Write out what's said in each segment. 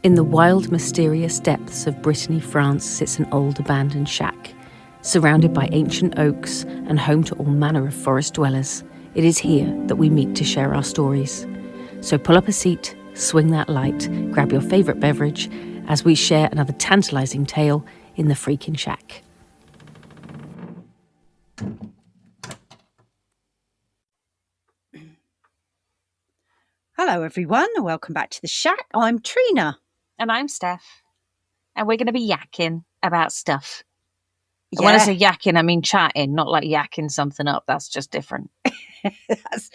In the wild, mysterious depths of Brittany, France, sits an old abandoned shack. Surrounded by ancient oaks and home to all manner of forest dwellers, it is here that we meet to share our stories. So pull up a seat, swing that light, grab your favourite beverage as we share another tantalising tale in the Freakin Shack. Hello everyone, and welcome back to the Shack. I'm Trina. And I'm Steph. And we're going to be yakking about stuff. Yeah. And when I say yakking, I mean chatting, not like yakking something up. That's just different.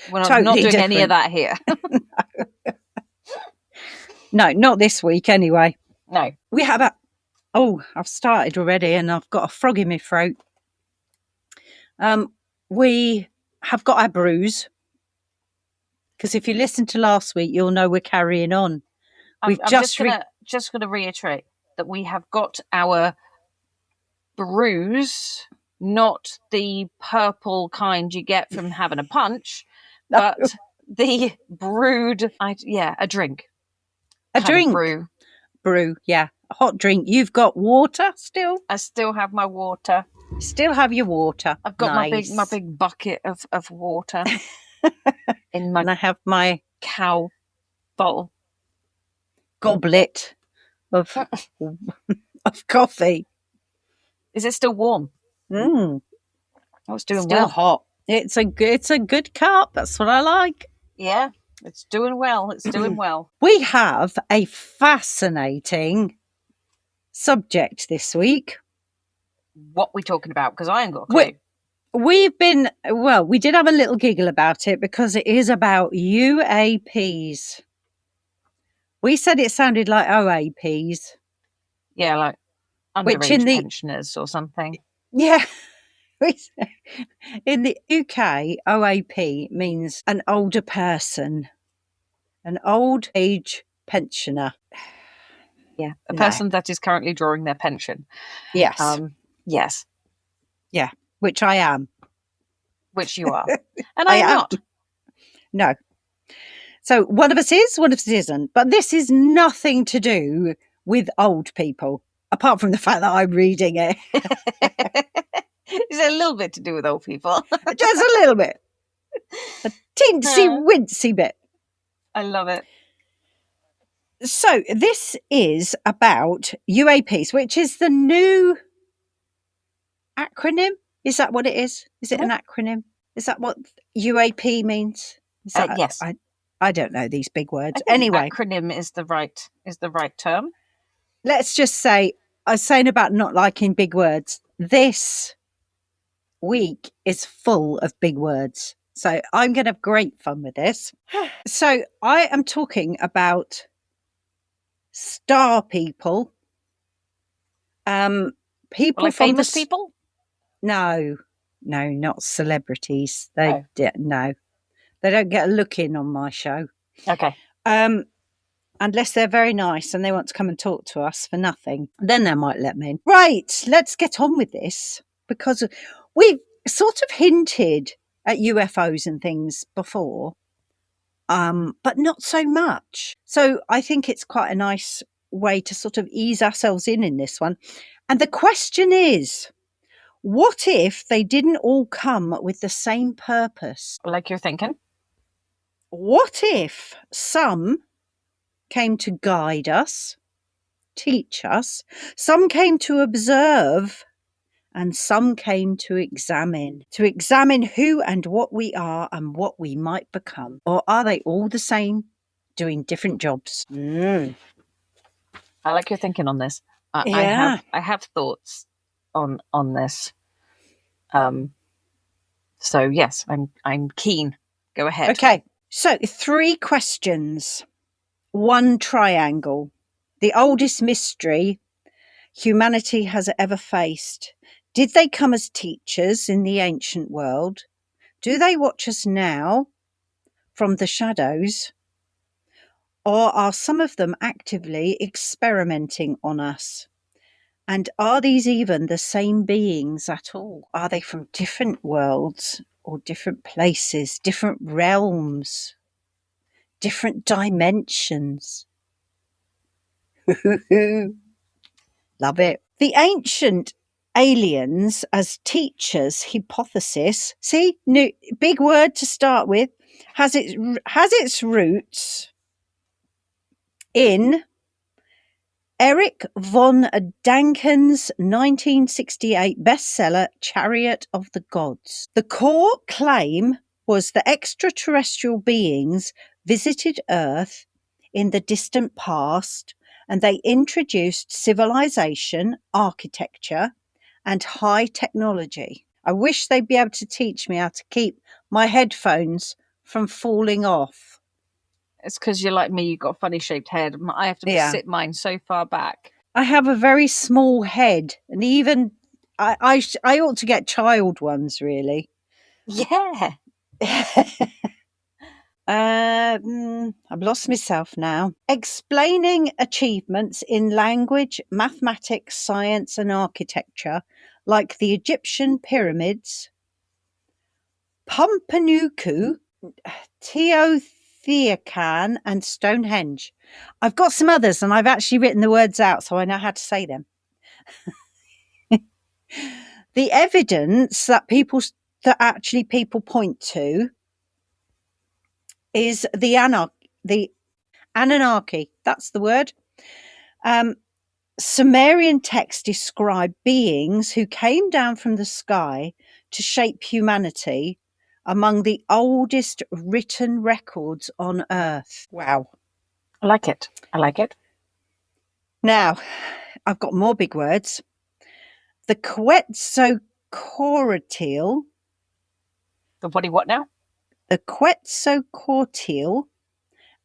We're not doing different. any of that here. No, not this week anyway. No. We have I've started already and I've got a frog in my throat. We have got our brews. Because if you listened to last week, you'll know we're carrying on. I'm just going to reiterate that we have got our brews, not the purple kind you get from having a punch, but the brewed, a drink. A drink. Brew, yeah. A hot drink. You've got water still? I still have my water. Still have your water. I've got my big bucket of water. And I have my cow bowl. Goblet of coffee. Is it still warm? Oh, it's doing still well. Hot. It's a good cup. That's what I like. Yeah, it's doing well. It's doing well. We have a fascinating subject this week. What we talking about? Because I ain't got a clue. We did have a little giggle about it because it is about UAPs. We said it sounded like OAPs. Yeah, like underage pensioners or something. Yeah. In the UK, OAP means an older person, an old age pensioner. Yeah, a person that is currently drawing their pension. Yes. Yes. Yeah, which I am. Which you are. And I'm not. No. So one of us is, one of us isn't. But this is nothing to do with old people, apart from the fact that I'm reading it. It's a little bit to do with old people. Just a little bit. A teensy-wincy bit. I love it. So this is about UAPs, which is the new acronym. Is that what it is? Is it an acronym? Is that what UAP means? Yes. I don't know these big words. Anyway, acronym is the right term. Let's just say, I was saying about not liking big words. This week is full of big words. So I'm going to have great fun with this. So I am talking about star people. People like from famous people? No, not celebrities. No, they don't get a look in on my show. Okay. Unless they're very nice and they want to come and talk to us for nothing, then they might let me in. Right, let's get on with this because we've sort of hinted at UFOs and things before, but not so much. So I think it's quite a nice way to sort of ease ourselves in this one. And the question is, what if they didn't all come with the same purpose? Like you're thinking? What if some came to guide us, teach us, some came to observe, and some came to examine who and what we are and what we might become? Or are they all the same, doing different jobs? I like your thinking on this. Yeah. I have thoughts on this. So yes, I'm keen. Go ahead. Okay. So 3 questions, 1 triangle. The oldest mystery humanity has ever faced. Did they come as teachers in the ancient world? Do they watch us now from the shadows? Or are some of them actively experimenting on us? And are these even the same beings at all? Are they from different worlds or different places, different realms, different dimensions? Love it. The ancient aliens as teachers hypothesis, see, new, big word to start with, has its roots in Eric von Daniken's 1968 bestseller Chariot of the Gods. The core claim was that extraterrestrial beings visited Earth in the distant past, and they introduced civilization, architecture, and high technology. I wish they'd be able to teach me how to keep my headphones from falling off. It's because you're like me, you've got a funny shaped head. I have to sit mine so far back. I have a very small head, and even I ought to get child ones, really. Yeah. I've lost myself now. Explaining achievements in language, mathematics, science, and architecture, like the Egyptian pyramids, Pampanuku, Teotihuacan, and Stonehenge. I've got some others, and I've actually written the words out, so I know how to say them. The evidence that people point to is the Anunnaki. That's the word. Sumerian texts describe beings who came down from the sky to shape humanity, among the oldest written records on Earth. Wow. I like it. Now, I've got more big words. The Quetzalcoatl. The what now? The Quetzalcoatl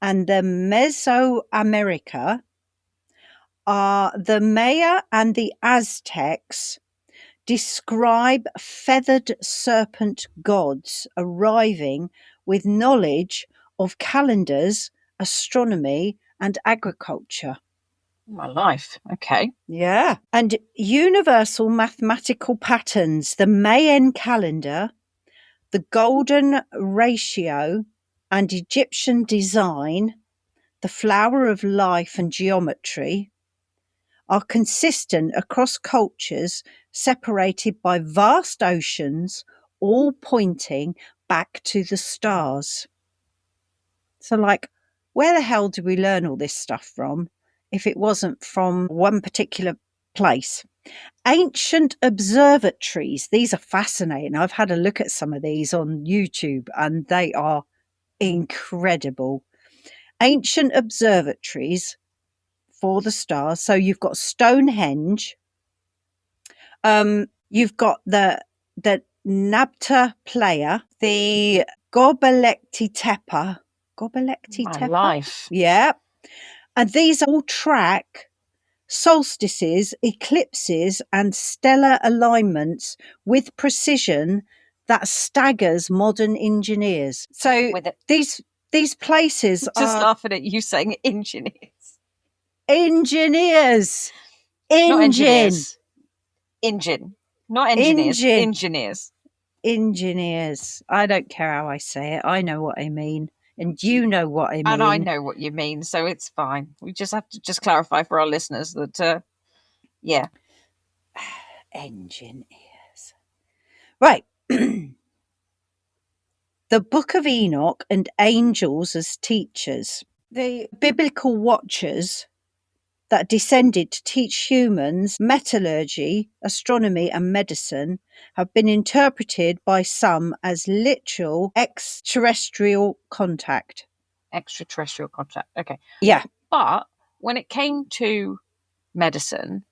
and the Mesoamerica are the Maya and the Aztecs describe feathered serpent gods arriving with knowledge of calendars, astronomy, and agriculture. My life. Okay. Yeah. And universal mathematical patterns, the Mayan calendar, the golden ratio, and Egyptian design, the flower of life and geometry, are consistent across cultures separated by vast oceans, all pointing back to the stars. So, like, where the hell did we learn all this stuff from if it wasn't from one particular place? Ancient observatories. These are fascinating. I've had a look at some of these on YouTube, and they are incredible. Ancient observatories for the stars. So you've got Stonehenge. You've got the Nabta Playa, the Göbekli Tepe. My life. Yeah. And these all track solstices, eclipses, and stellar alignments with precision that staggers modern engineers. So these places are just laughing at you saying engineers. Engineers. Not engineers. Engine. Not engineers. Engineers. Engineers. I don't care how I say it. I know what I mean. And you know what I mean. And I know what you mean, so it's fine. We just have to clarify for our listeners that, yeah. Engineers. Right. The Book of Enoch and angels as teachers. The biblical watchers that descended to teach humans metallurgy, astronomy, and medicine have been interpreted by some as literal extraterrestrial contact. Extraterrestrial contact. Okay. Yeah. But when it came to medicine,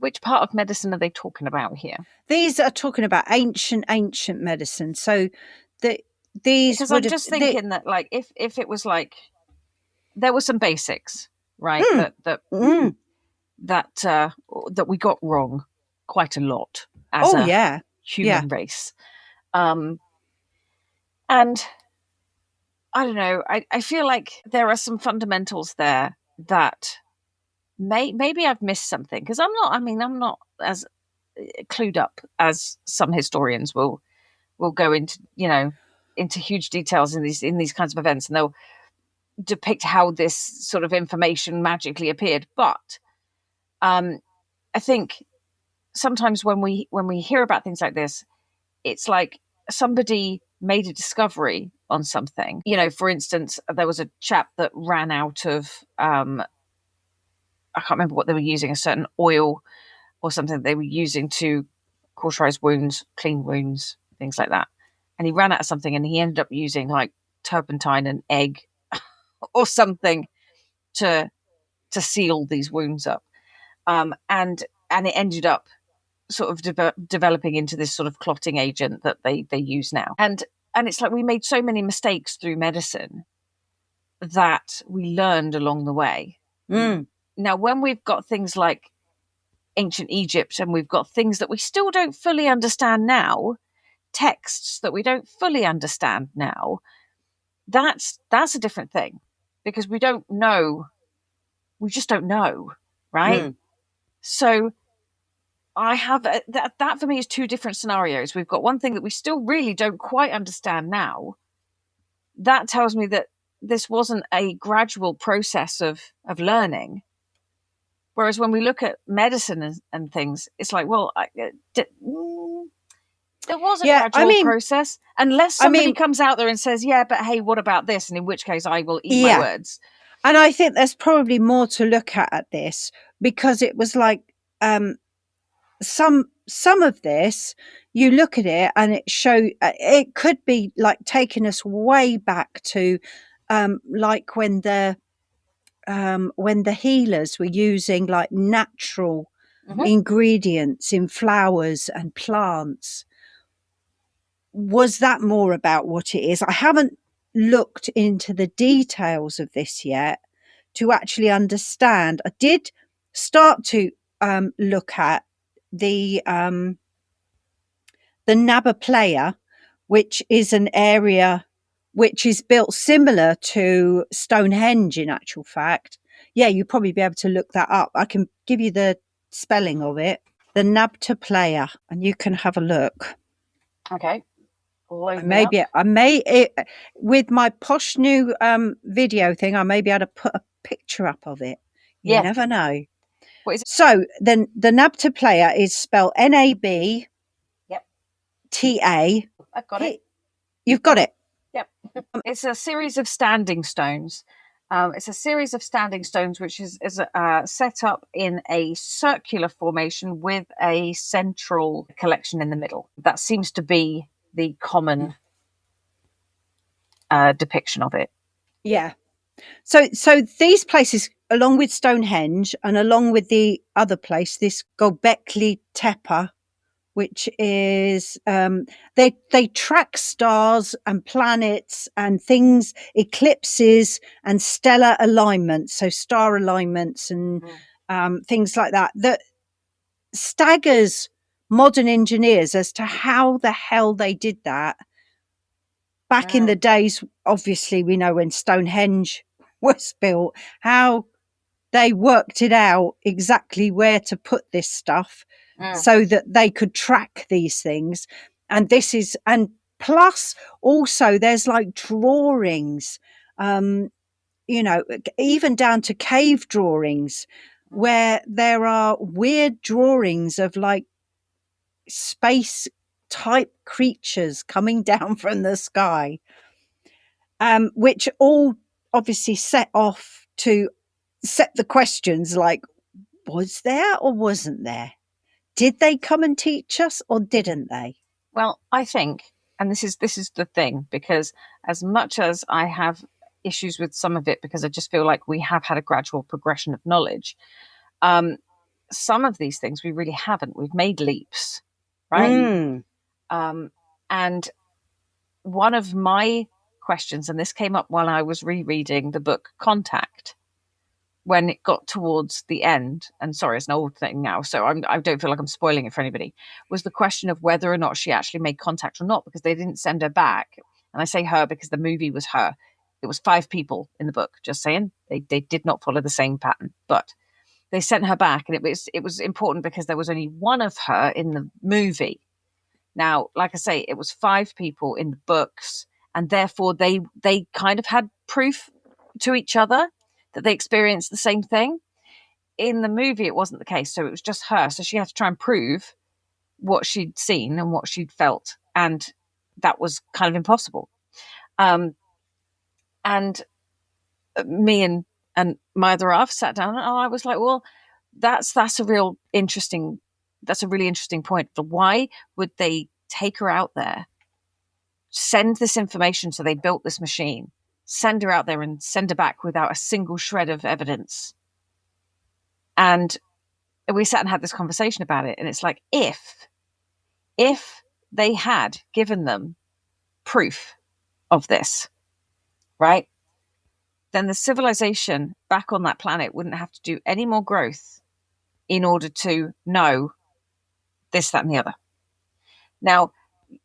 which part of medicine are they talking about here? These are talking about ancient medicine. So because I'm just thinking that, like, if it was like there were some basics, right? That we got wrong quite a lot as a human race. And I don't know, I feel like there are some fundamentals there that maybe I've missed something, because I'm not as clued up as some historians will go into, into huge details in these kinds of events, and depict how this sort of information magically appeared. But I think sometimes when we hear about things like this, it's like somebody made a discovery on something. For instance, there was a chap that ran out of I can't remember what they were using, a certain oil or something they were using to cauterize wounds, clean wounds, things like that. And he ran out of something, and he ended up using like turpentine and egg or something to seal these wounds up. And it ended up sort of developing into this sort of clotting agent that they use now. And it's like we made so many mistakes through medicine that we learned along the way. Now, when we've got things like ancient Egypt, and we've got things that we still don't fully understand now, texts that we don't fully understand now, that's a different thing, because we just don't know, right? So I have that for me is two different scenarios. We've got one thing that we still really don't quite understand now. That tells me that this wasn't a gradual process of learning. Whereas when we look at medicine and things, it's like, well, there was a gradual process, unless somebody comes out there and says, yeah, but hey, what about this? And in which case I will eat my words. And I think there's probably more to look at this, because it was like some of this, you look at it and it could be like taking us way back to like when the healers were using like natural ingredients in flowers and plants. Was that more about what it is? I haven't looked into the details of this yet to actually understand. I did start to look at the Nabba Playa, which is an area which is built similar to Stonehenge, in actual fact. Yeah, you'll probably be able to look that up. I can give you the spelling of it. The Nabta Playa, and you can have a look. Okay. With my posh new video thing, I may be able to put a picture up of it. You never know. What is it? So then the Nabta Playa is spelled Nabta. I've got it. You've got it. Yep. It's a series of standing stones. It's a series of standing stones which is set up in a circular formation with a central collection in the middle. That seems to be the common depiction of it. Yeah. So these places, along with Stonehenge and along with the other place, this Göbekli Tepe, which is they track stars and planets and things, eclipses and stellar alignments, so star alignments and things like that, that staggers modern engineers as to how the hell they did that back in the days. Obviously, we know when Stonehenge was built, how they worked it out exactly where to put this stuff so that they could track these things. And plus also there's like drawings, even down to cave drawings, where there are weird drawings of like space type creatures coming down from the sky, which all obviously set the questions like, was there or wasn't there? Did they come and teach us or didn't they? Well, I think, and this is the thing, because as much as I have issues with some of it, because I just feel like we have had a gradual progression of knowledge, some of these things we really haven't. We've made leaps, right? And one of my questions, and this came up while I was rereading the book Contact, when it got towards the end, and sorry, it's an old thing now, so I don't feel like I'm spoiling it for anybody, was the question of whether or not she actually made contact or not, because they didn't send her back. And I say her because the movie was her. It was 5 people in the book, just saying. They did not follow the same pattern, but they sent her back, and it was important because there was only one of her in the movie. Now, like I say, it was 5 people in the books, and therefore they kind of had proof to each other, that they experienced the same thing. In the movie, it wasn't the case. So it was just her. So she had to try and prove what she'd seen and what she'd felt. And that was kind of impossible. And me and my other half sat down and I was like, well, that's a really interesting point. But why would they take her out there, send this information? So they built this machine, send her out there and send her back without a single shred of evidence. And we sat and had this conversation about it. And it's like, if they had given them proof of this, right, then the civilization back on that planet wouldn't have to do any more growth in order to know this, that, and the other. Now,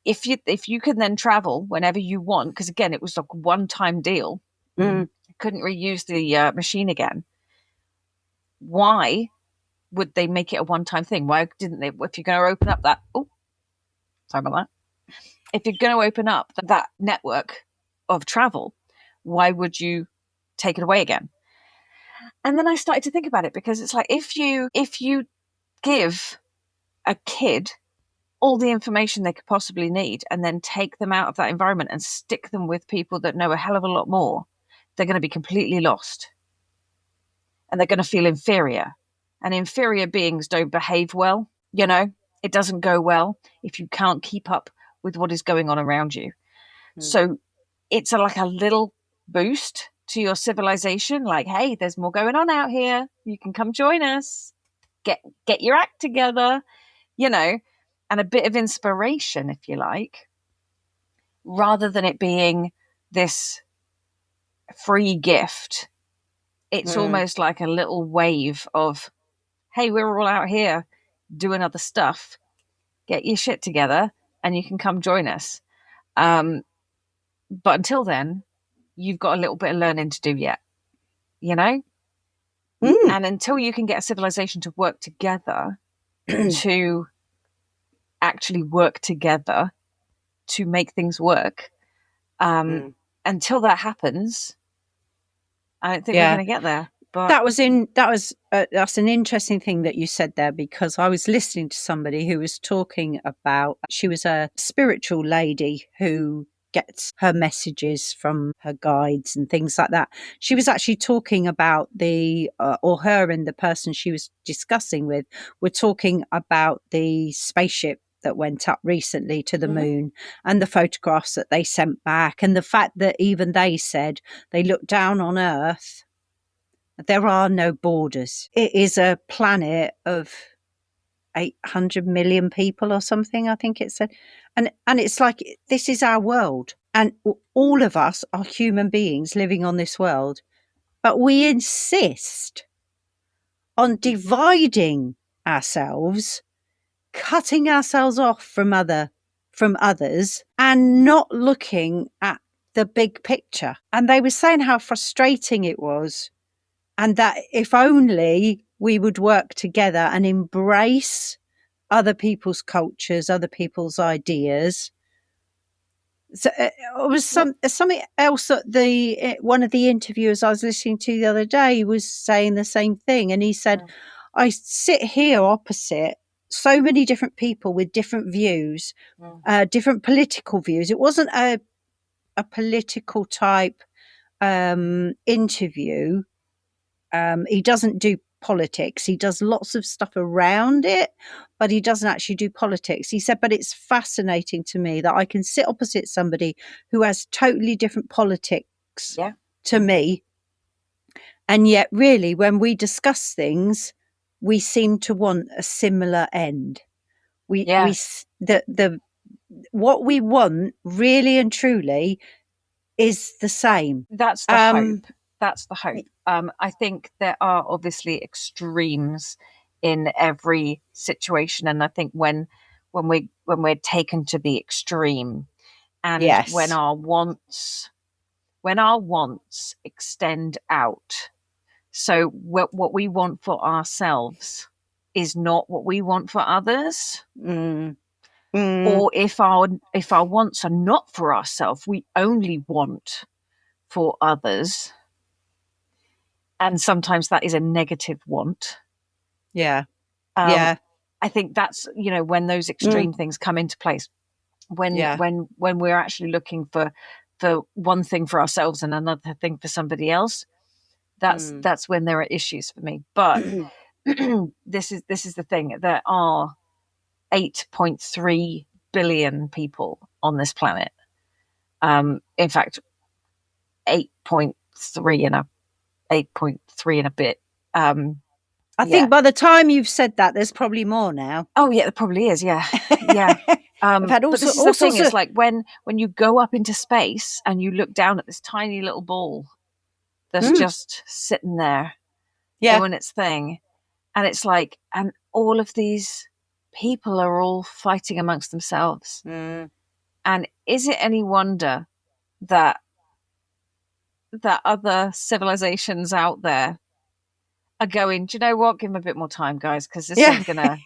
if you can then travel whenever you want, because again, it was like a one-time deal, couldn't reuse the machine again. Why would they make it a one-time thing? Why didn't they? If you're going to open up that, sorry about that. If you're going to open up that network of travel, why would you take it away again? And then I started to think about it, because it's like, if you give a kid all the information they could possibly need and then take them out of that environment and stick them with people that know a hell of a lot more, they're going to be completely lost. And they're going to feel inferior. And inferior beings don't behave well. You know, it doesn't go well if you can't keep up with what is going on around you. So it's like a little boost to your civilization. Like, hey, there's more going on out here. You can come join us. Get your act together, you know, and a bit of inspiration, if you like, rather than it being this free gift. It's almost like a little wave of, hey, we're all out here doing other stuff. Get your shit together and you can come join us. But until then, you've got a little bit of learning to do yet, you know? And until you can get a civilization to work together, to actually work together to make things work, until that happens, I don't think we're going to get there. But that's an interesting thing that you said there, because I was listening to somebody who was talking about, she was a spiritual lady who gets her messages from her guides and things like that. She was actually talking about her and the person she was discussing with were talking about the spaceship that went up recently to the moon and the photographs that they sent back, and the fact that even they said they looked down on Earth. There are no borders. It is a planet of 800 million people or something, I think it said. And it's like, this is our world. And all of us are human beings living on this world. But we insist on dividing ourselves, cutting ourselves off from others, and not looking at the big picture. And they were saying how frustrating it was. And that if only we would work together and embrace other people's cultures, other people's ideas. So it was something else that one of the interviewers I was listening to the other day was saying the same thing. And he said, I sit here opposite so many different people with different views, different political views. It wasn't a political type interview. He doesn't do politics. He does lots of stuff around it, but he doesn't actually do politics. He said, but it's fascinating to me that I can sit opposite somebody who has totally different politics to me. And yet really, when we discuss things, we seem to want a similar end. What we want really and truly is the same. That's the hope. That's the hope. I think there are obviously extremes in every situation, and I think when we're taken to the extreme, and when our wants extend out, so what we want for ourselves is not what we want for others, or if our wants are not for ourselves, we only want for others. And sometimes that is a negative want. Yeah. I think that's, when those extreme things come into place, when we're actually looking for one thing for ourselves and another thing for somebody else, that's when there are issues for me. But this is the thing. There are 8.3 billion people on this planet. In fact, 8.3 and a bit. I think by the time you've said that, there's probably more now. Oh yeah, there probably is. Yeah, yeah. But this is the thing. It's like when you go up into space and you look down at this tiny little ball that's just sitting there doing its thing, and it's like, and all of these people are all fighting amongst themselves. And is it any wonder that other civilizations out there are going, do you know what? Give them a bit more time, guys, because this ain't gonna,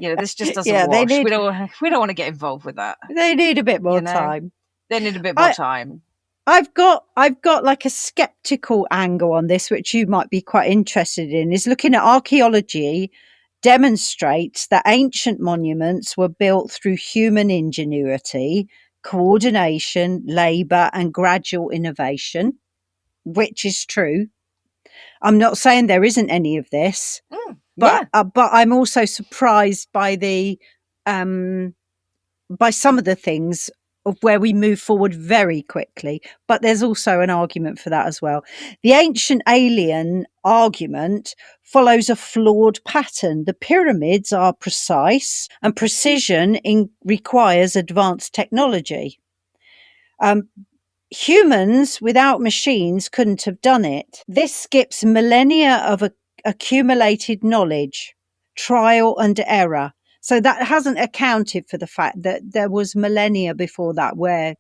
this just doesn't wash. We don't want to get involved with that. They need a bit more time. They need a bit more time. I've got like a skeptical angle on this, which you might be quite interested in, is looking at archaeology demonstrates that ancient monuments were built through human ingenuity, coordination, labour, and gradual innovation, which is true. I'm not saying there isn't any of this, but I'm also surprised by by some of the things of where we move forward very quickly. But there's also an argument for that as well. The ancient alien argument follows a flawed pattern. The pyramids are precise, and precision requires advanced technology. Humans without machines couldn't have done it. This skips millennia of accumulated knowledge, trial and error. So that hasn't accounted for the fact that there was millennia before that where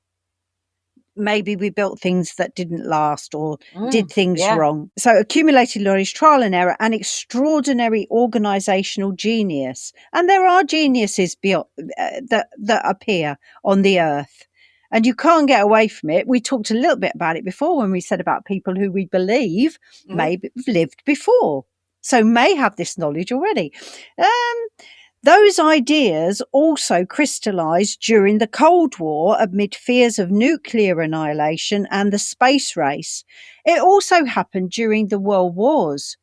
maybe we built things that didn't last or did things wrong. So accumulated knowledge, trial and error, and extraordinary organizational genius. And there are geniuses that appear on the earth. And you can't get away from it. We talked a little bit about it before when we said about people who we believe maybe lived before. So may have this knowledge already. Those ideas also crystallized during the Cold War amid fears of nuclear annihilation and the space race. It also happened during the World Wars.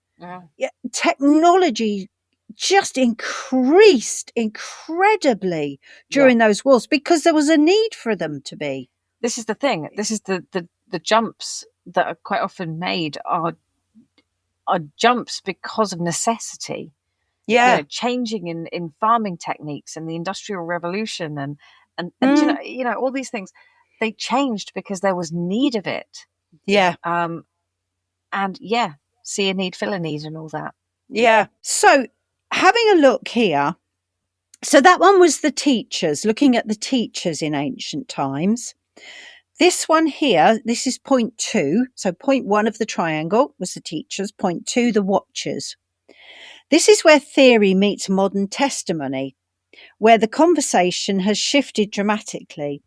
Technology just increased incredibly during those wars because there was a need for them to be. This is the thing. This is the jumps that are quite often made are jumps because of necessity. Changing in farming techniques and the Industrial Revolution and all these things, they changed because there was need of it. See a need, fill a need, and all that. So having a look here, so that one was the teachers, looking at the teachers in ancient times. This one here, this is point 2. So point 1 of the triangle was the teachers, point 2 the watchers. This is where theory meets modern testimony, where the conversation has shifted dramatically.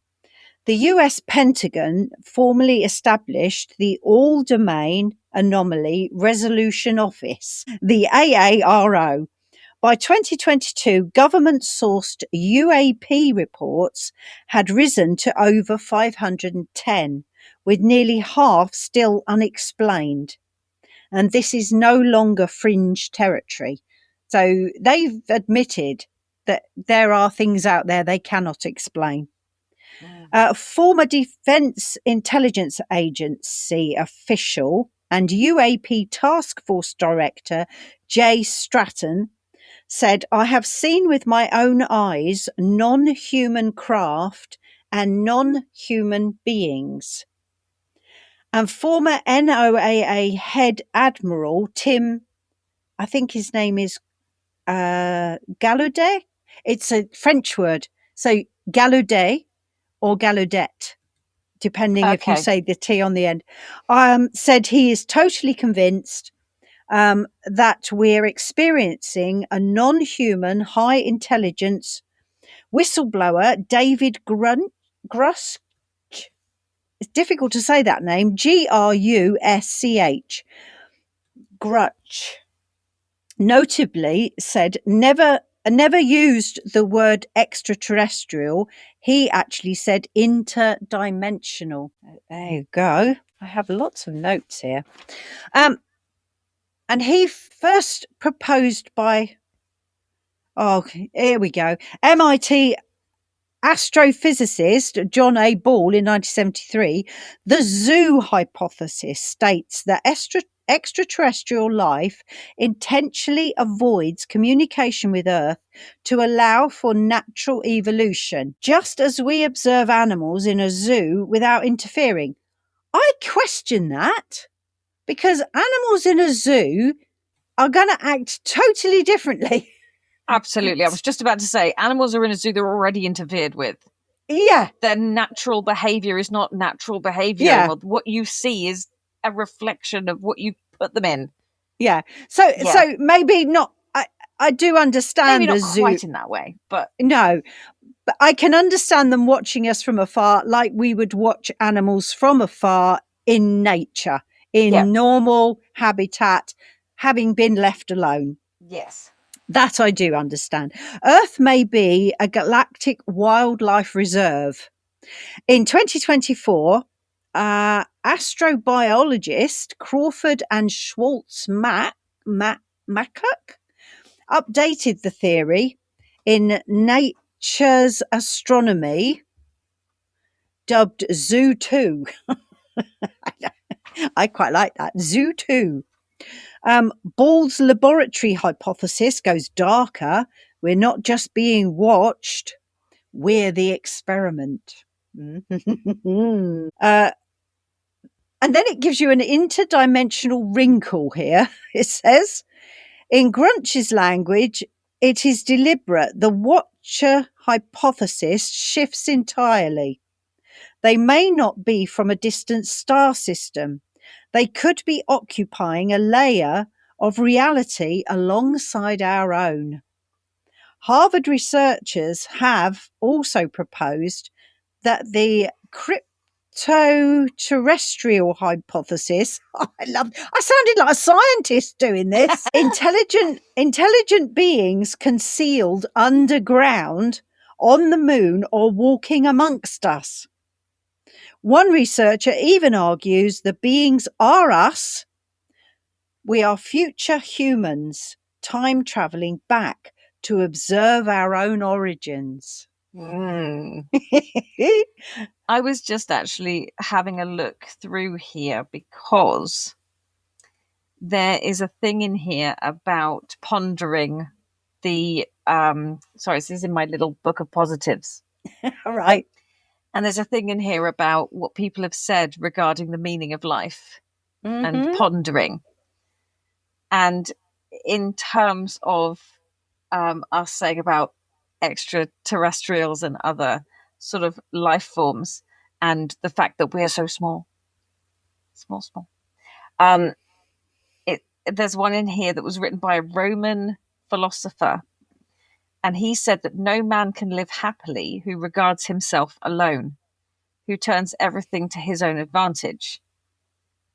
The US Pentagon formally established the All-Domain Anomaly Resolution Office, the AARO. By 2022, government-sourced UAP reports had risen to over 510, with nearly half still unexplained. And this is no longer fringe territory. So they've admitted that there are things out there they cannot explain. Former Defence Intelligence Agency official and UAP Task Force Director Jay Stratton said, "I have seen with my own eyes non-human craft and non-human beings." And former NOAA head admiral Tim, I think his name is Gallaudet. It's a French word. So Gallaudet or Gallaudet, depending if you say the T on the end, said he is totally convinced that we're experiencing a non-human high intelligence whistleblower, David Grusch. It's difficult to say that name, Grusch, Grutch notably said never used the word extraterrestrial. He actually said interdimensional. There you go. I have lots of notes here. And he first proposed by, here we go, MIT astrophysicist John A. Ball in 1973. The zoo hypothesis states that extraterrestrial life intentionally avoids communication with Earth to allow for natural evolution, just as we observe animals in a zoo without interfering. I question that, because animals in a zoo are going to act totally differently. Absolutely. I was just about to say, animals are in a zoo, they're already interfered with. Yeah. Their natural behavior is not natural behavior Yeah. anymore. What you see is a reflection of what you put them in. Yeah. So maybe not. I do understand maybe the not zoo. quite in that way, but no. But I can understand them watching us from afar, like we would watch animals from afar in nature, in normal habitat, having been left alone. Yes. That I do understand. Earth may be a galactic wildlife reserve. In 2024, astrobiologist Crawford and Schwartz Mackuk updated the theory in Nature's Astronomy, dubbed Zoo 2. I quite like that. Zoo 2. Ball's laboratory hypothesis goes darker. We're not just being watched, we're the experiment. And then it gives you an interdimensional wrinkle here. It says, in Grunch's language, it is deliberate. The watcher hypothesis shifts entirely. They may not be from a distant star system. They could be occupying a layer of reality alongside our own. Harvard researchers have also proposed that the extra-terrestrial hypothesis, I sounded like a scientist doing this, intelligent beings concealed underground on the moon or walking amongst us. One researcher even argues the beings are us. We are future humans, time traveling back to observe our own origins. I was just actually having a look through here because there is a thing in here about pondering the sorry, this is in my little book of positives. All right. And there's a thing in here about what people have said regarding the meaning of life and pondering. And in terms of us saying about extraterrestrials and other sort of life forms and the fact that we're so small. There's one in here that was written by a Roman philosopher, and he said that no man can live happily who regards himself alone, who turns everything to his own advantage.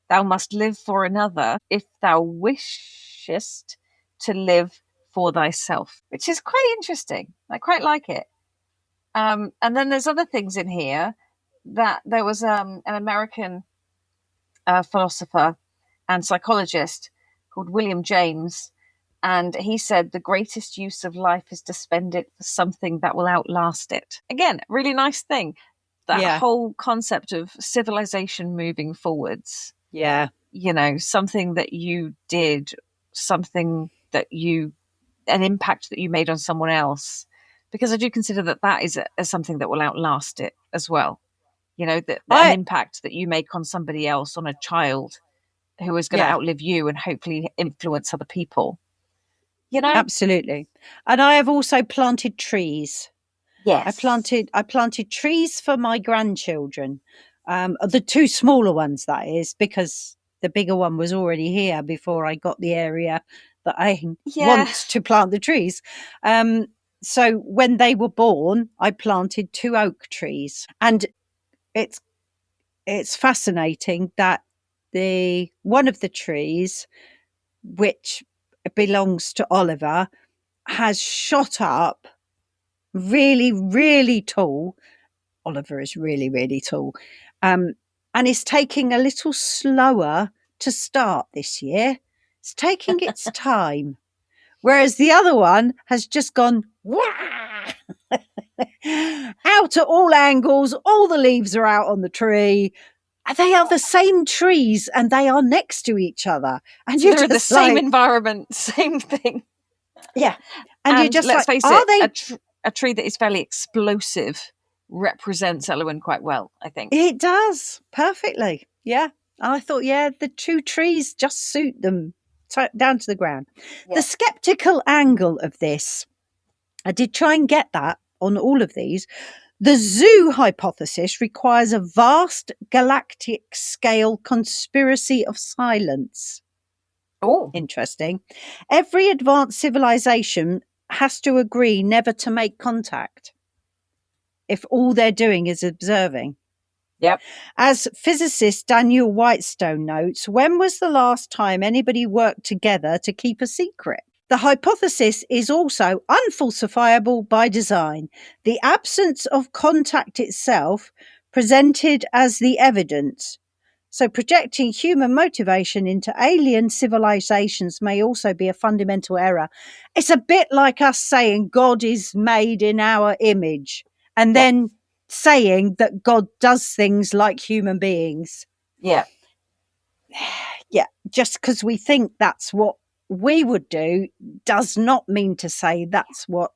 Thou must live for another if thou wishest to live for thyself, which is quite interesting. I quite like it. And then there's other things in here that there was an American philosopher and psychologist called William James, and he said the greatest use of life is to spend it for something that will outlast it. Again, really nice thing. That whole concept of civilization moving forwards. Yeah. You know, something that you did, something that an impact that you made on someone else. Because I do consider that is something that will outlast it as well. You know, that an impact that you make on somebody else, on a child who is going to outlive you and hopefully influence other people. You know? Absolutely. And I have also planted trees. Yes. I planted trees for my grandchildren. The two smaller ones, that is, because the bigger one was already here before I got the area that I want to plant the trees. So when they were born, I planted 2 oak trees. And it's fascinating that one of the trees which belongs to Oliver, has shot up really, really tall. Oliver is really, really tall. And is taking a little slower to start this year. It's taking its time. Whereas the other one has just gone wah! Out at all angles. All the leaves are out on the tree. They are the same trees and they are next to each other. And So you're they're in the just same like, environment, same thing. yeah. And you're just let's like, face are it, they? a tree that is fairly explosive represents Elwyn quite well, I think. It does perfectly. Yeah. I thought, yeah, the two trees just suit them down to the ground. Yeah. The skeptical angle of this, I did try and get that on all of these. The zoo hypothesis requires a vast galactic scale conspiracy of silence. Oh, interesting. Every advanced civilization has to agree never to make contact if all they're doing is observing. Yep. As physicist Daniel Whitestone notes, when was the last time anybody worked together to keep a secret? The hypothesis is also unfalsifiable by design. The absence of contact itself presented as the evidence. So projecting human motivation into alien civilizations may also be a fundamental error. It's a bit like us saying God is made in our image and then saying that God does things like human beings. Yeah. Yeah, just because we think that's what we would do does not mean to say that's what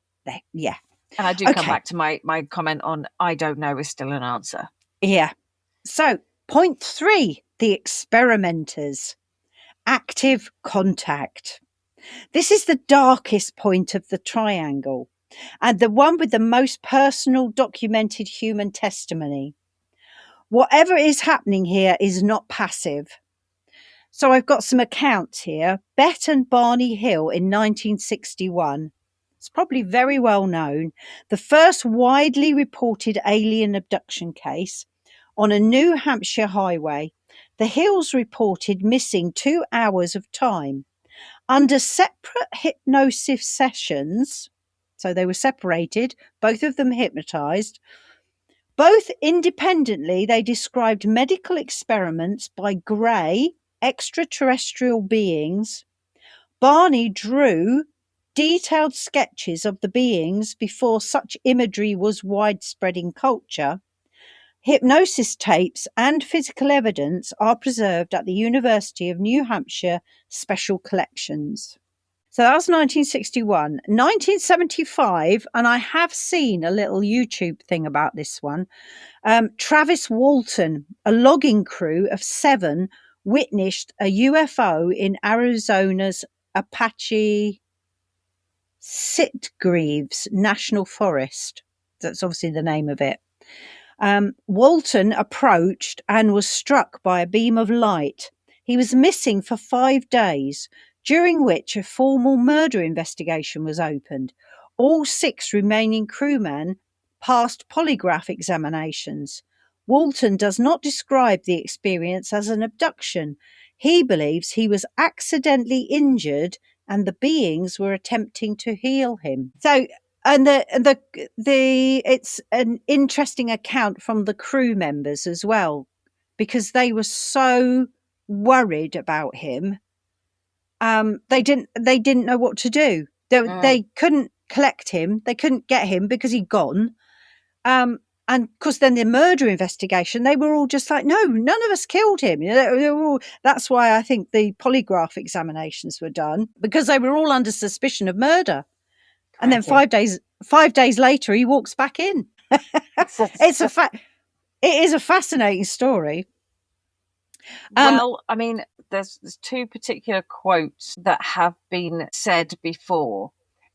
yeah. And I do come back to my comment on I don't know is still an answer. Yeah. So, point 3, the experimenters. Active contact. This is the darkest point of the triangle and the one with the most personal documented human testimony. Whatever is happening here is not passive. So I've got some accounts here. Bett and Barney Hill in 1961. It's probably very well known. The first widely reported alien abduction case on a New Hampshire highway. The Hills reported missing 2 hours of time. Under separate hypnosis sessions, so they were separated, both of them hypnotized. Both independently, they described medical experiments by grey, extraterrestrial beings. Barney drew detailed sketches of the beings before such imagery was widespread in culture. Hypnosis tapes and physical evidence are preserved at the University of New Hampshire Special Collections. So that was 1961. 1975, and I have seen a little YouTube thing about this one. Travis Walton, a logging crew of 7, witnessed a UFO in Arizona's Apache Sitgreaves National Forest. That's obviously the name of it. Walton approached and was struck by a beam of light. He was missing for 5 days, during which a formal murder investigation was opened. All 6 remaining crewmen passed polygraph examinations. Walton does not describe the experience as an abduction. He believes he was accidentally injured and the beings were attempting to heal him. So, and the it's an interesting account from the crew members as well, because they were so worried about him. They didn't know what to do. They couldn't collect him. They couldn't get him because he'd gone. And because then the murder investigation, they were all just like, no, none of us killed him. That's why I think the polygraph examinations were done, because they were all under suspicion of murder. And then 5 days later, he walks back in. It is a fascinating story. Well, I mean, there's 2 particular quotes that have been said before.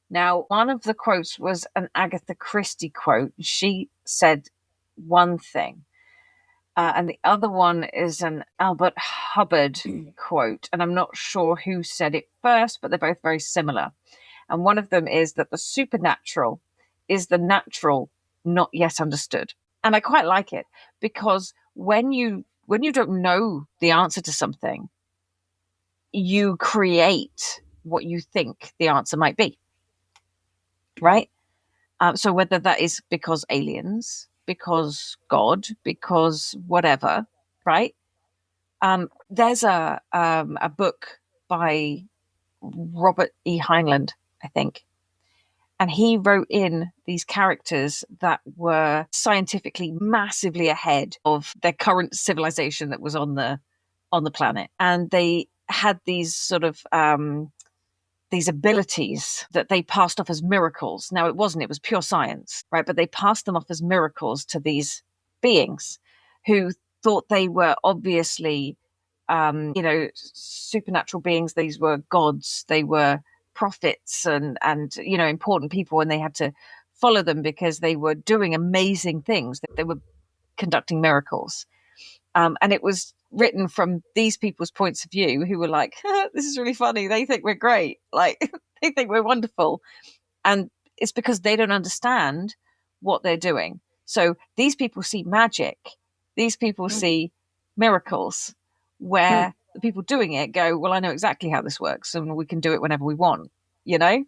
Now, one of the quotes was an Agatha Christie quote. She said one thing. And the other one is an Albert Hubbard quote. And I'm not sure who said it first, but they're both very similar. And one of them is that the supernatural is the natural not yet understood. And I quite like it, because when you don't know the answer to something, you create what you think the answer might be, right? So whether that is because aliens, because God, because whatever, right? There's a book by Robert E. Heinlein, I think, and he wrote in these characters that were scientifically massively ahead of their current civilization that was on the planet, and they had these sort of these abilities that they passed off as miracles. Now, it wasn't, it was pure science, right? But they passed them off as miracles to these beings who thought they were obviously, supernatural beings. These were gods, they were prophets and important people, and they had to follow them because they were doing amazing things, that they were conducting miracles. And it was written from these people's points of view, who were like, this is really funny. They think we're great. Like, they think we're wonderful. And it's because they don't understand what they're doing. So these people see magic. These people see miracles, where the people doing it go, well, I know exactly how this works, and we can do it whenever we want, Yeah.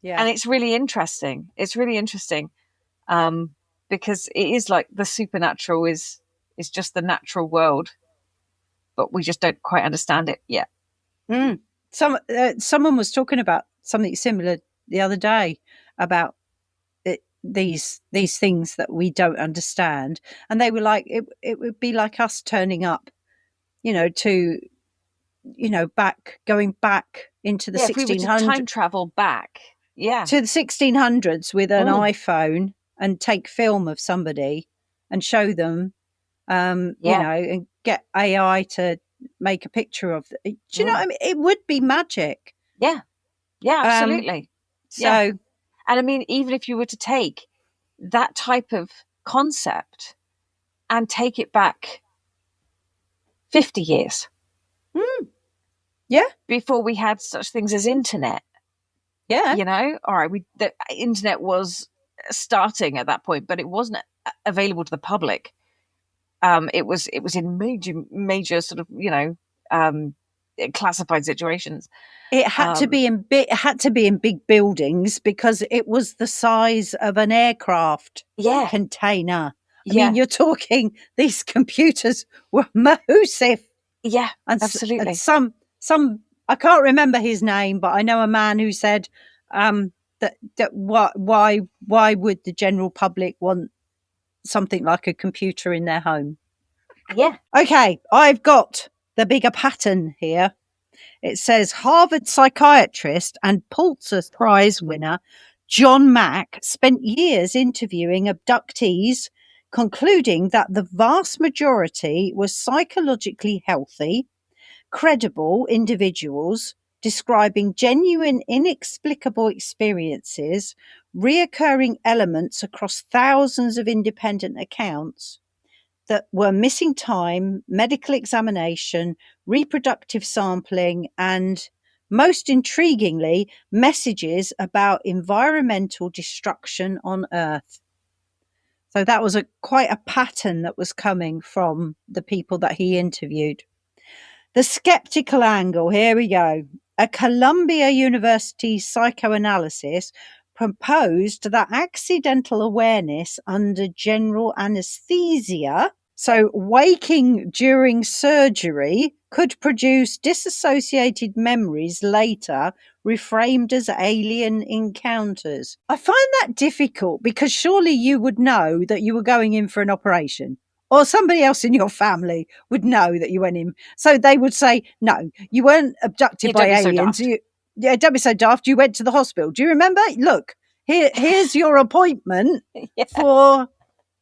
And it's really interesting. It's really interesting. Because it is like the supernatural is just the natural world, but we just don't quite understand it yet. Someone was talking about something similar the other day about these things that we don't understand, and they were like, it would be like us turning up, going back into the 1600s. If we were to time travel back, to the 1600s with an iPhone and take film of somebody and show them, and get AI to make a picture of it. Do you know what I mean? It would be magic. Yeah, absolutely. And I mean, even if you were to take that type of concept and take it back 50 years. Before we had such things as internet. All right, the internet was starting at that point, but it wasn't available to the public. It was in major sort of classified situations. It had to be in big buildings because it was the size of an aircraft container. I mean, you're talking, these computers were massive. Yeah, absolutely. And some I can't remember his name, but I know a man who said that why would the general public want something like a computer in their home? Yeah. Okay, I've got the bigger pattern here. It says Harvard psychiatrist and Pulitzer Prize winner John Mack spent years interviewing abductees, concluding that the vast majority were psychologically healthy, credible individuals describing genuine, inexplicable experiences, reoccurring elements across thousands of independent accounts that were missing time, medical examination, reproductive sampling, and, most intriguingly, messages about environmental destruction on Earth. So that was quite a pattern that was coming from the people that he interviewed. The skeptical angle, here we go. A Columbia University psychoanalysis proposed that accidental awareness under general anesthesia, so waking during surgery, could produce disassociated memories later, reframed as alien encounters. I find that difficult because surely you would know that you were going in for an operation, or somebody else in your family would know that you went in. So they would say, no, you weren't abducted by aliens. Don't be so daft. You went to the hospital. Do you remember? Look, here's your appointment for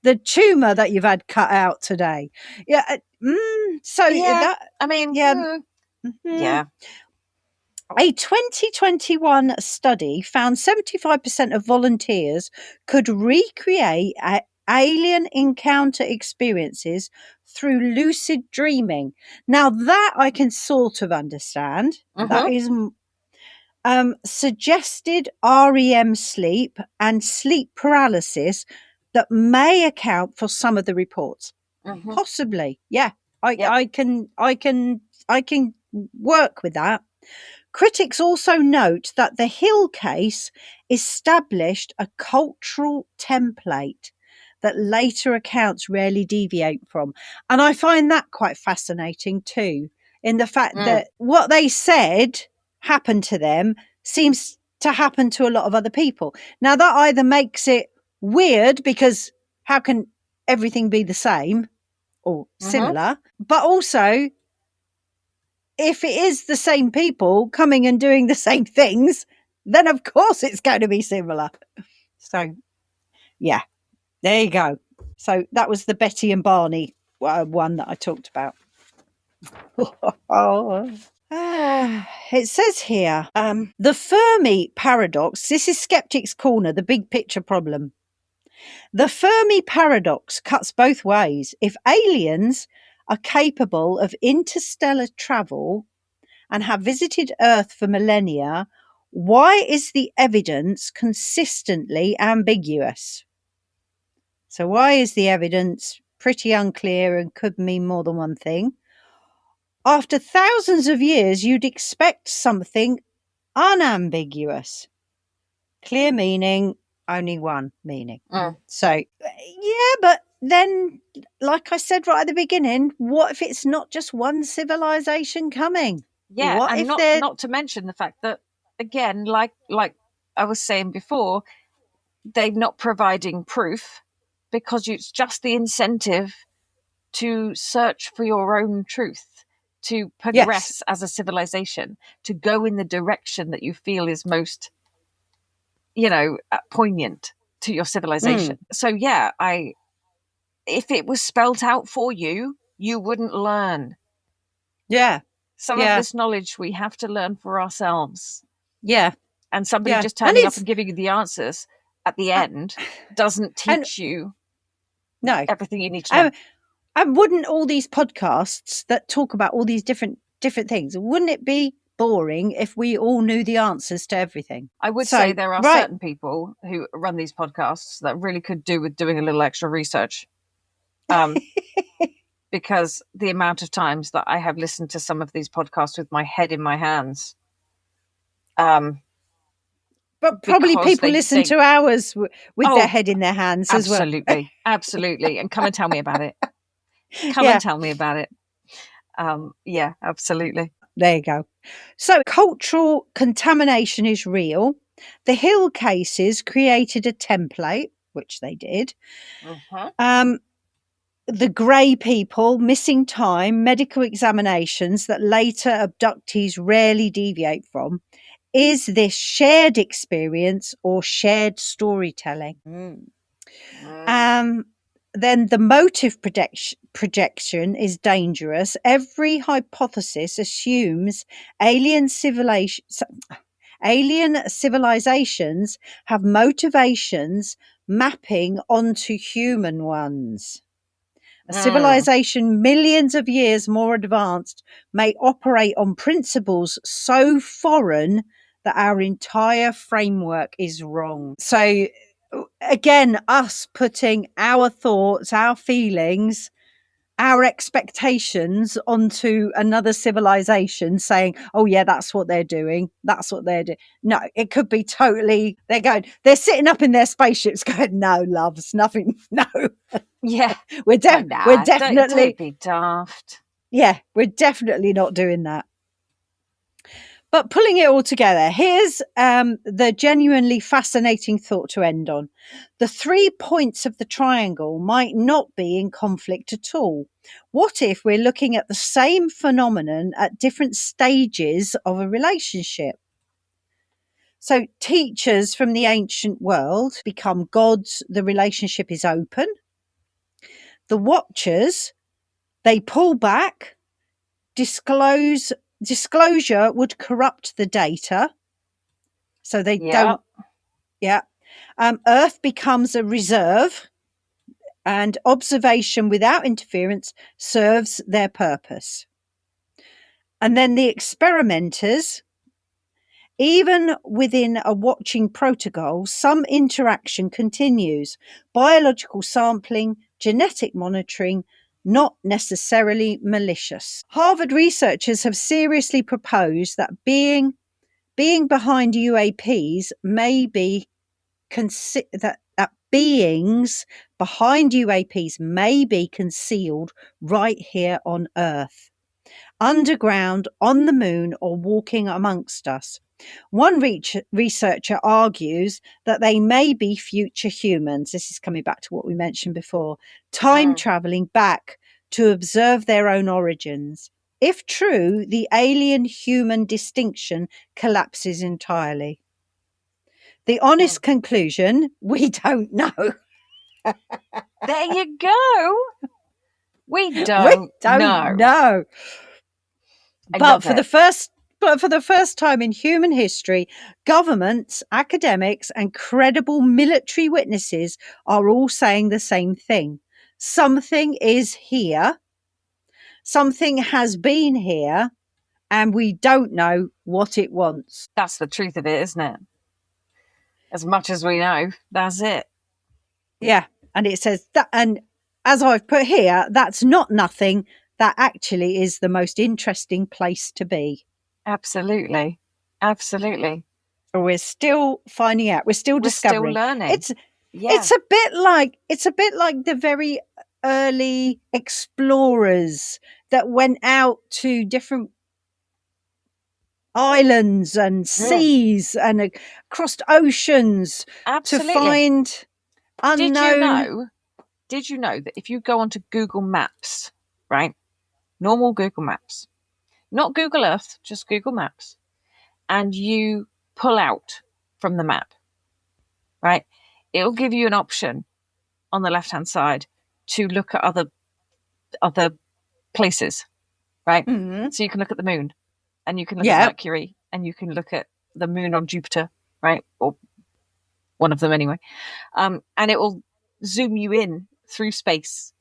the tumour that you've had cut out today. A 2021 study found 75% of volunteers could recreate alien encounter experiences through lucid dreaming. Now that I can sort of understand. That is suggested REM sleep and sleep paralysis that may account for some of the reports. Possibly, yeah. I can work with that. Critics also note that the Hill case established a cultural template that later accounts rarely deviate from. And I find that quite fascinating too, in the fact that what they said happened to them seems to happen to a lot of other people. Now, that either makes it weird, because how can everything be the same or similar? But also, if it is the same people coming and doing the same things, then of course it's going to be similar. So, yeah, there you go. So that was the Betty and Barney one that I talked about. It says here, the Fermi Paradox. This is Skeptic's Corner, the big picture problem. The Fermi Paradox cuts both ways. If aliens are capable of interstellar travel and have visited Earth for millennia, why is the evidence consistently ambiguous? So why is the evidence pretty unclear and could mean more than one thing? After thousands of years, you'd expect something unambiguous. Clear meaning, only one meaning. So, yeah, but then, like I said right at the beginning, what if it's not just one civilization coming? Yeah, what and if not to mention the fact that, again, like I was saying before, they're not providing proof, because it's just the incentive to search for your own truth, to progress as a civilization, to go in the direction that you feel is most, poignant to your civilization. So yeah, if it was spelt out for you, you wouldn't learn. Yeah. Some of this knowledge we have to learn for ourselves. Yeah. And somebody just turning up and giving you the answers at the end doesn't teach you everything you need to know. And wouldn't all these podcasts that talk about all these different things, wouldn't it be boring if we all knew the answers to everything? I would say there are certain people who run these podcasts that really could do with doing a little extra research. Because the amount of times that I have listened to some of these podcasts with my head in my hands. But probably people listen to ours with their head in their hands as well. Absolutely. And come and tell me about it. And tell me about it. Yeah, absolutely. There you go. So cultural contamination is real. The Hill cases created a template, which they did. The grey people, missing time, medical examinations that later abductees rarely deviate from. Is this shared experience or shared storytelling? Then the motive projection is dangerous. Every hypothesis assumes alien civilizations have motivations mapping onto human ones. A civilization millions of years more advanced may operate on principles so foreign that our entire framework is wrong. So again, us putting our thoughts, our feelings, our expectations onto another civilization, saying, oh yeah, that's what they're doing. That's what they're doing. No, it could be totally, they're sitting up in their spaceships going, no, loves, nothing, no. Yeah. we're definitely, don't be daft. Yeah, we're definitely not doing that. But pulling it all together, here's the genuinely fascinating thought to end on. The 3 points of the triangle might not be in conflict at all. What if we're looking at the same phenomenon at different stages of a relationship? So teachers from the ancient world become gods. The relationship is open. The watchers, they pull back. Disclosure would corrupt the data. So they don't. Yeah. Earth becomes a reserve, and observation without interference serves their purpose. And then the experimenters, even within a watching protocol, some interaction continues. Biological sampling, genetic monitoring, not necessarily malicious. Harvard researchers have seriously proposed that being behind UAPs may be that beings behind UAPs may be concealed right here on Earth, underground, on the moon, or walking amongst us. One researcher argues that they may be future humans. This is coming back to what we mentioned before, time traveling back to observe their own origins. If true, the alien-human distinction collapses entirely. The honest conclusion, we don't know. There you go. We don't know. But for the first time in human history, governments, academics, and credible military witnesses are all saying the same thing. Something is here. Something has been here, and we don't know what it wants. That's the truth of it, isn't it? As much as we know, that's it. Yeah. And it says that, and as I've put here, that's not nothing. That actually is the most interesting place to be. Absolutely. Absolutely. We're still finding out. We're still discovering. Still learning. It's a bit like the very early explorers that went out to different islands and seas and across oceans to find unknown. Did you know that if you go onto Google Maps, right? Normal Google Maps, not Google Earth, just Google Maps, and you pull out from the map, right? It'll give you an option on the left-hand side to look at other places, right? Mm-hmm. So you can look at the moon, and you can look at Mercury, and you can look at the moon on Jupiter, right? Or one of them anyway. And it will zoom you in through space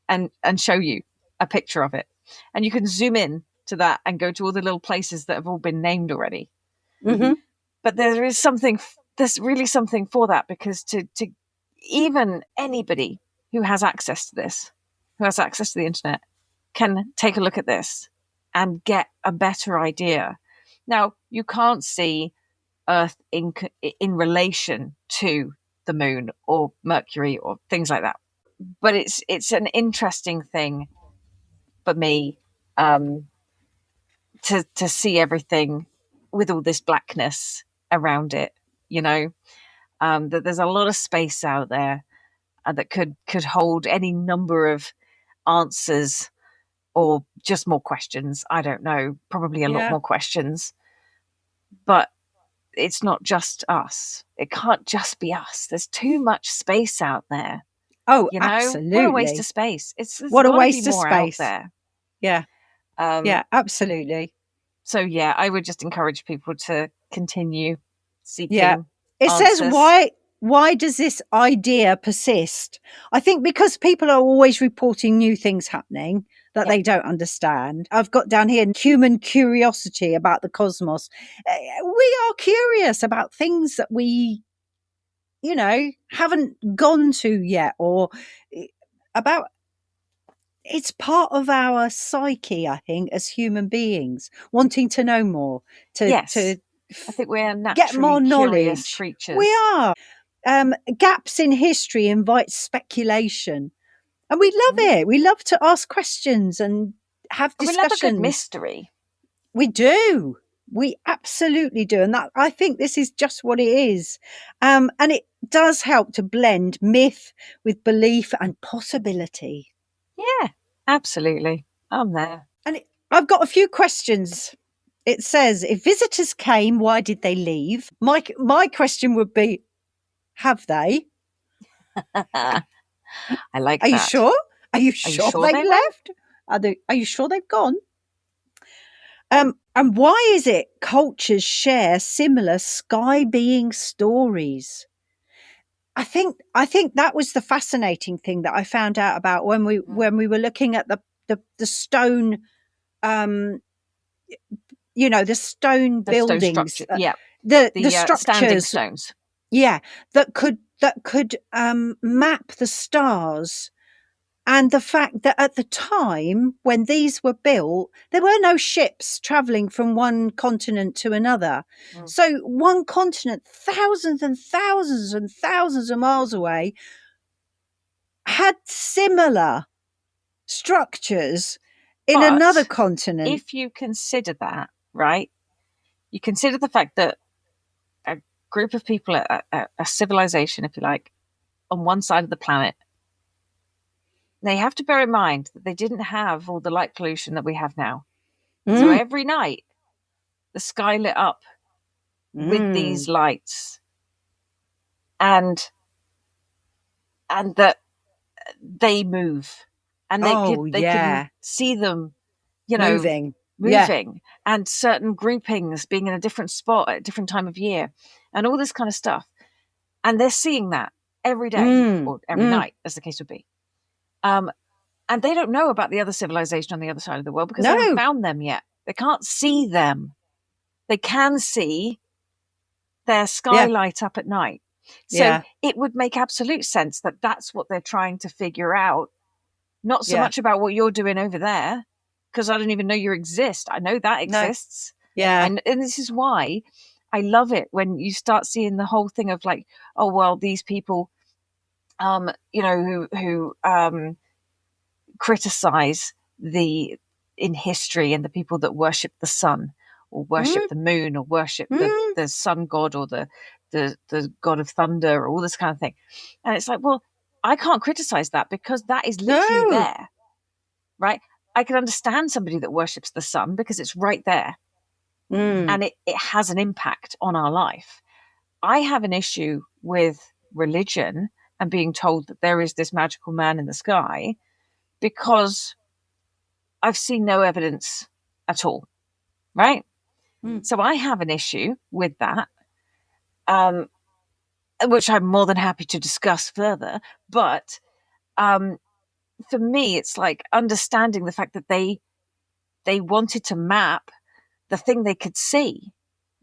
and show you a picture of it. And you can zoom in to that and go to all the little places that have all been named already. Mm-hmm. But there's really something for that, because to even anybody who has access to this, who has access to the internet, can take a look at this and get a better idea. Now, you can't see Earth in relation to the moon or Mercury or things like that, but it's an interesting thing for me to see everything with all this blackness around it. That there's a lot of space out there that could hold any number of answers, or just more questions. I don't know, probably a lot more questions. But it's not just us. It can't just be us. There's too much space out there. Oh, absolutely. What a waste of space. What a waste of space. Out there. Yeah. Yeah, absolutely. So, yeah, I would just encourage people to continue seeking It answers. Says, why does this idea persist? I think because people are always reporting new things happening that they don't understand. I've got down here human curiosity about the cosmos. We are curious about things that we, haven't gone to yet, or about. It's part of our psyche, I think, as human beings, wanting to know more, to I think we're naturally get more knowledge. Creatures. We are. Gaps in history invite speculation, and we love it. We love to ask questions and have discussions. We love a good mystery. We do. We absolutely do, and that, I think, this is just what it is. And it does help to blend myth with belief and possibility. Yeah, absolutely. I'm there. And I've got a few questions. It says, if visitors came, why did they leave? My question would be, have they? I like that. Are you sure? Are you sure they've left? Are you sure they've gone? And why is it cultures share similar sky being stories? I think that was the fascinating thing that I found out about when we were looking at the stone, the stone buildings, stone the structures, standing stones, that could map the stars And the fact that at the time when these were built, there were no ships traveling from one continent to another. So one continent, thousands and thousands and thousands of miles away, had similar structures in But another continent. if you consider that, right, you consider the fact that a group of people, a civilization, if you like, on one side of the planet, they have to bear in mind that they didn't have all the light pollution that we have now. So every night, the sky lit up with these lights, and that they move, and they can see them, moving, and certain groupings being in a different spot at a different time of year, and all this kind of stuff, and they're seeing that every day or every night, as the case would be. And they don't know about the other civilization on the other side of the world because they haven't found them yet. They can't see them. They can see their sky light up at night. So it would make absolute sense that that's what they're trying to figure out. Not so much about what you're doing over there, because I don't even know you exist. I know that exists. No. Yeah. And this is why I love it when you start seeing the whole thing of like, oh, well, these people, who criticize in history and the people that worship the sun or worship the moon or worship the sun god or the god of thunder or all this kind of thing. And it's like, well, I can't criticize that because that is literally there, right? I can understand somebody that worships the sun because it's right there and it has an impact on our life. I have an issue with religion and being told that there is this magical man in the sky because I've seen no evidence at all, right? So I have an issue with that, which I'm more than happy to discuss further. But for me, it's like understanding the fact that they wanted to map the thing they could see.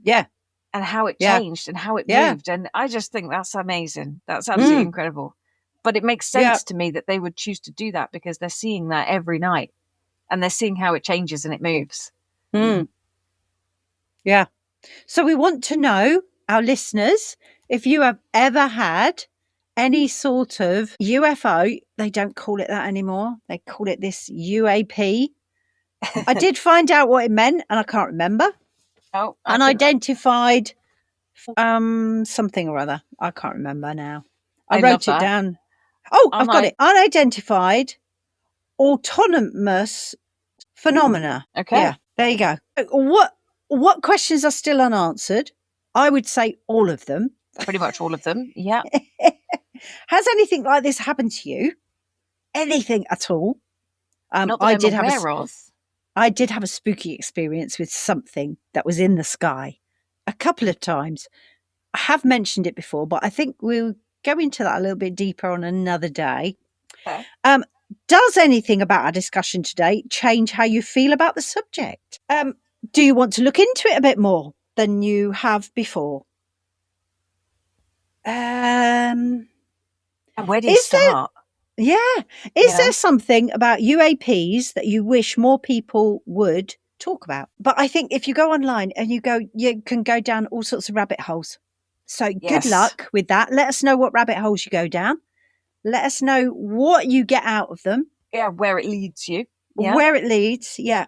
Yeah. And how it changed and how it moved. And I just think that's amazing. That's absolutely incredible. But it makes sense to me that they would choose to do that because they're seeing that every night and they're seeing how it changes and it moves. Yeah. So we want to know, our listeners, if you have ever had any sort of UFO. They don't call it that anymore. They call it this UAP. I did find out what it meant and I can't remember. Oh, unidentified something or other. I can't remember now. I wrote it down. Oh, I've got it. Unidentified autonomous phenomena. Okay. Yeah, there you go. What questions are still unanswered? I would say all of them. Pretty much all of them. Yeah. Has anything like this happened to you? Anything at all? Not that I'm aware of. I did have a spooky experience with something that was in the sky a couple of times. I have mentioned it before, but I think we'll go into that a little bit deeper on another day. Okay. Does anything about our discussion today change how you feel about the subject? Do you want to look into it a bit more than you have before? And where do you start? Is there something about UAPs that you wish more people would talk about? But I think if you go online and you can go down all sorts of rabbit holes. So good luck with that. Let us know what rabbit holes you go down. Let us know what you get out of them. Yeah, where it leads you. Yeah. Where it leads, yeah.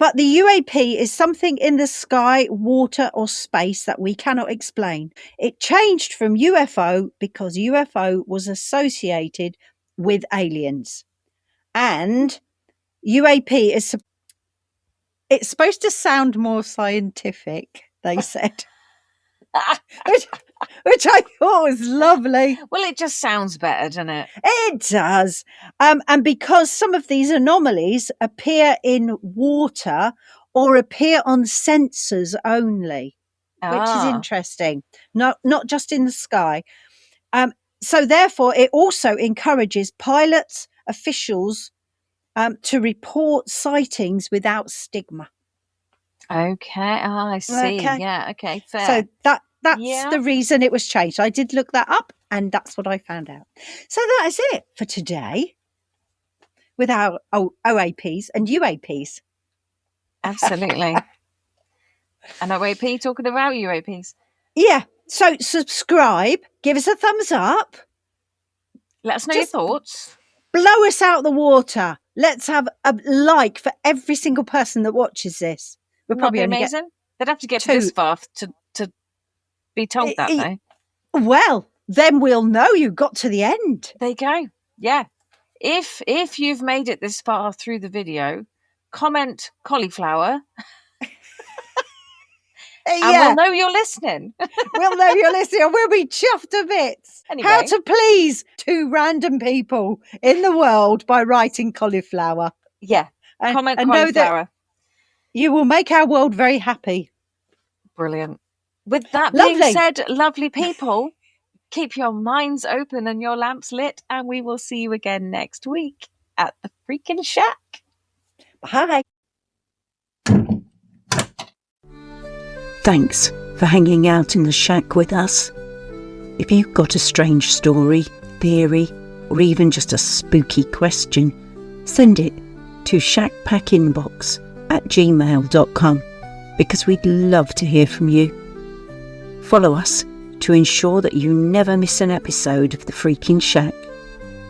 But the UAP is something in the sky, water or space that we cannot explain. It changed from UFO because UFO was associated with aliens. And UAP it's supposed to sound more scientific, they said. which I thought was lovely. Well, it just sounds better, doesn't it? It does. And because some of these anomalies appear in water or appear on sensors only, which is interesting. Not just in the sky. So therefore, it also encourages pilots, officials to report sightings without stigma. Okay. I see. Okay. Yeah. Okay. Fair. So that's the reason it was changed. I did look that up. And that's what I found out. So that is it for today with our OAPs and UAPs. Absolutely. An OAP talking about UAPs. Yeah. So subscribe, give us a thumbs up. Let us know your thoughts. Blow us out the water. Let's have a like for every single person that watches this. We'll probably only amazing. They'd have to get 2. this far to be told that, though. Well, then we'll know you got to the end. There you go. Yeah. If you've made it this far through the video, comment cauliflower. And we'll know you're listening. We'll know you're listening and we'll be chuffed to bits. Anyway. How to please 2 random people in the world by writing cauliflower. Yeah. Comment cauliflower. Know that you will make our world very happy. Brilliant. With that being said, lovely people, keep your minds open and your lamps lit, and we will see you again next week at the Freakin Shack. Bye. Thanks for hanging out in the shack with us. If you've got a strange story, theory, or even just a spooky question, send it to shackpackinbox@gmail.com because we'd love to hear from you. Follow us to ensure that you never miss an episode of the Freakin Shack,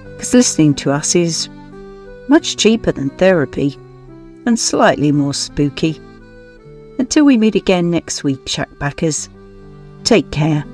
because listening to us is much cheaper than therapy and slightly more spooky. Until we meet again next week, Shackpackers, take care.